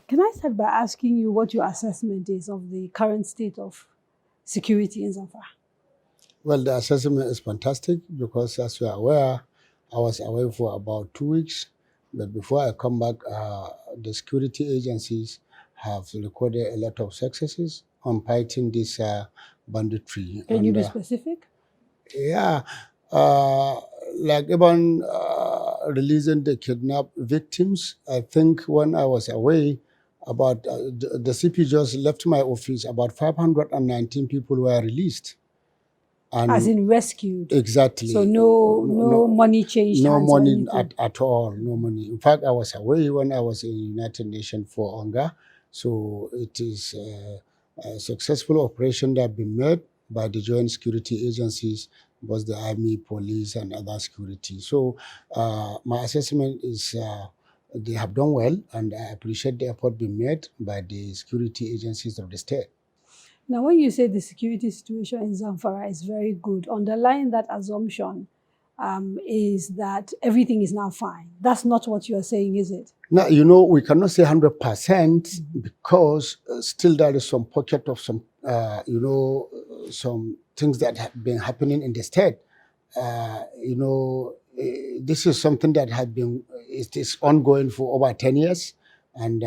Can I start by asking you what your assessment is of the current state of security in Zamfara? Well, the assessment is fantastic because, as you are aware, I was away for about 2 weeks. But before I come back, the security agencies have recorded a lot of successes on fighting this banditry. Can you be specific? Yeah, uh, like even releasing the kidnapped victims. I think when I was away, about the CP just left my office, about 519 people were released. As And in rescued? exactly. So no money changed No hands or money anything? at all, no money. In fact, I was away when I was in United Nations for hunger. So it is a successful operation that have been made by the joint security agencies, both the army, police, and other security. So my assessment is they have done well, and I appreciate the effort being made by the security agencies of the state. Now, when you say the security situation in Zamfara is very good, underlying that assumption is that everything is now fine. That's not what you are saying, is it? Now, we cannot say 100% because still there is some pocket of some, some things that have been happening in the state. This is something that had been, it is ongoing for over 10 years. And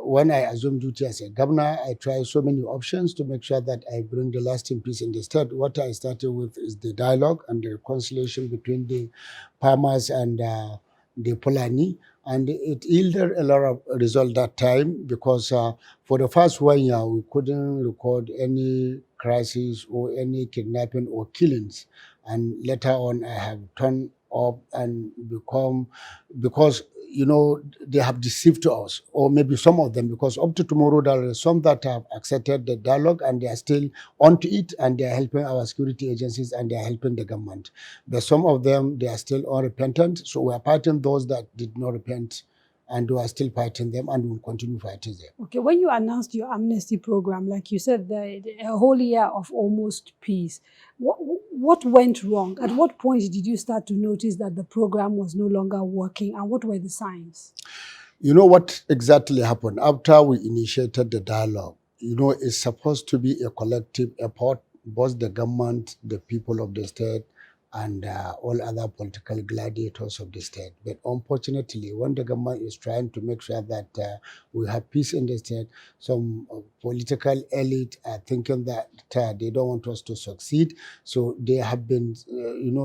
when I assumed duty as a governor, I tried so many options to make sure that I bring the lasting peace in the state. What I started with is the dialogue and the reconciliation between the farmers and the Fulani. And it yielded a lot of result that time because for the first 1 year, we couldn't record any crisis or any kidnapping or killings. And later on, I have turned up and become, because they have deceived to us, or maybe some of them, because up to tomorrow there are some that have accepted the dialogue and they are still onto it, and they are helping our security agencies and they are helping the government. But some of them, they are still unrepentant, so we are fighting those that did not repent, and we are still fighting them, and we will continue fighting them. Okay, when you announced your amnesty program, like you said, a whole year of almost peace, what went wrong? At what point did you start to notice that the program was no longer working, and what were the signs? You know what exactly happened after we initiated the dialogue? It's supposed to be a collective effort, both the government, the people of the state, and all other political gladiators of the state. But unfortunately, when the government is trying to make sure that we have peace in the state, some political elite are thinking that they don't want us to succeed. So they have been,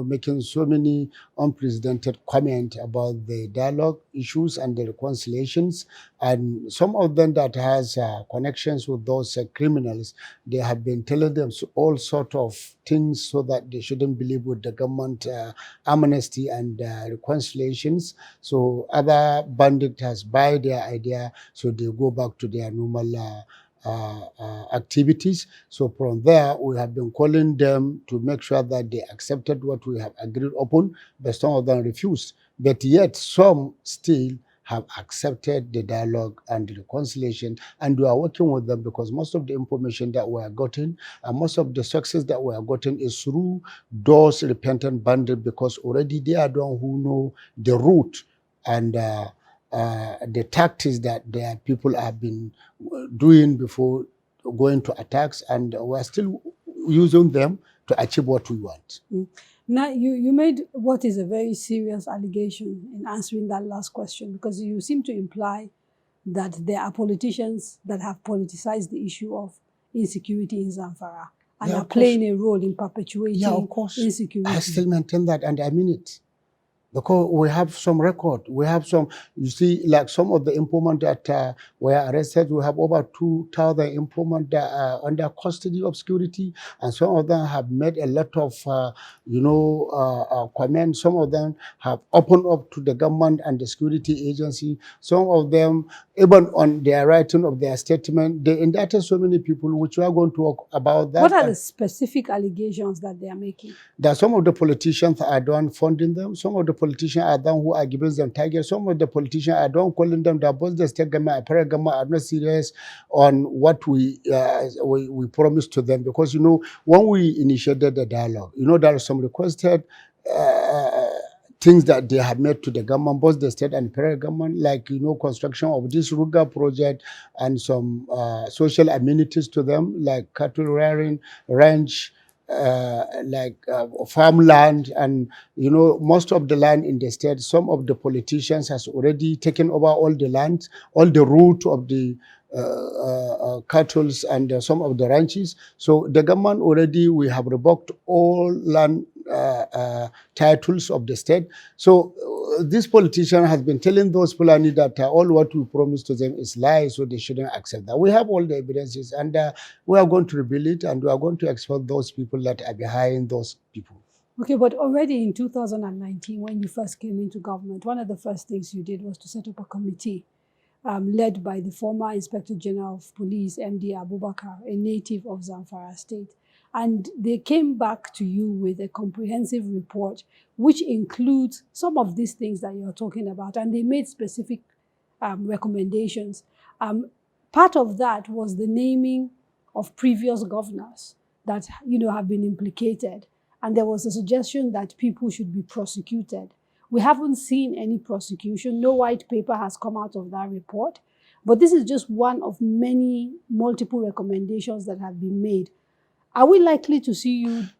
making so many unprecedented comments about the dialogue issues and the reconciliations. And some of them that has connections with those criminals, they have been telling them all sort of things so that they shouldn't believe with the government amnesty and reconciliations. So other bandits has buy their idea, so they go back to their normal activities. So from there, we have been calling them to make sure that they accepted what we have agreed upon, but some of them refused. But yet some still have accepted the dialogue and the reconciliation, and we are working with them because most of the information that we are getting and most of the success that we are getting is through those repentant bandits, because already they are the one who know the route and the tactics that their people have been doing before going to attacks, and we're still using them to achieve what we want. Now, you made what is a very serious allegation in answering that last question, because you seem to imply that there are politicians that have politicized the issue of insecurity in Zamfara and are playing a role in perpetuating insecurity. I still maintain that, and I mean it. Because we have some record, we have some, you see, like some of the informants that were arrested, we have over 2,000 informants that are under custody of security, and some of them have made a lot of, comments. Some of them have opened up to the government and the security agency. Some of them, even on their writing of their statement, they indicted so many people, which we are going to talk about that. What are the specific allegations that they are making? That some of the politicians are done funding them, some of the politicians are done who are giving them targets, some of the politicians are done calling them that both the state government and federal government are not serious on what we promised to them. Because, when we initiated the dialogue, there are some requested things that they have made to the government, both the state and federal government, like, construction of this Ruga project and some social amenities to them, like cattle rearing, ranch, farmland, and most of the land in the state. Some of the politicians has already taken over all the land, all the root of the cattle and some of the ranches. So the government already, we have revoked all land titles of the state. So this politician has been telling those Fulani that all what we promised to them is lies, so they shouldn't accept that. We have all the evidences, and we are going to reveal it, and we are going to expose those people that are behind those people. Okay, but already in 2019, when you first came into government, one of the first things you did was to set up a committee led by the former Inspector General of Police, MD Abubakar, a native of Zamfara State. And they came back to you with a comprehensive report, which includes some of these things that you're talking about, and they made specific recommendations. Part of that was the naming of previous governors that have been implicated, and there was a suggestion that people should be prosecuted. We haven't seen any prosecution. No white paper has come out of that report, but this is just one of many multiple recommendations that have been made. Are we likely to see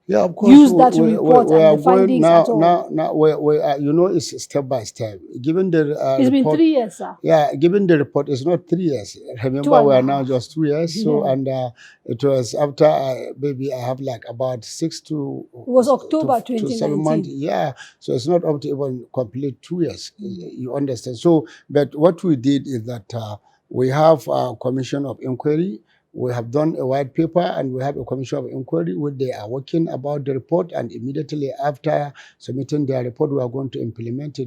you of course, use that report and the findings now, at all? Now, it's step by step. Given the it's report, been 3 years, sir. Yeah, given the report, it's not 3 years. Remember, we are now just 2 years. So, and it was after maybe I have like about 6 to... It was October 2019. To 7 months. Yeah, so it's not up to even complete 2 years. You understand? So, but what we did is that we have a commission of inquiry. We have done a white paper, and we have a commission of inquiry where they are working about the report, and immediately after submitting their report, we are going to implement it.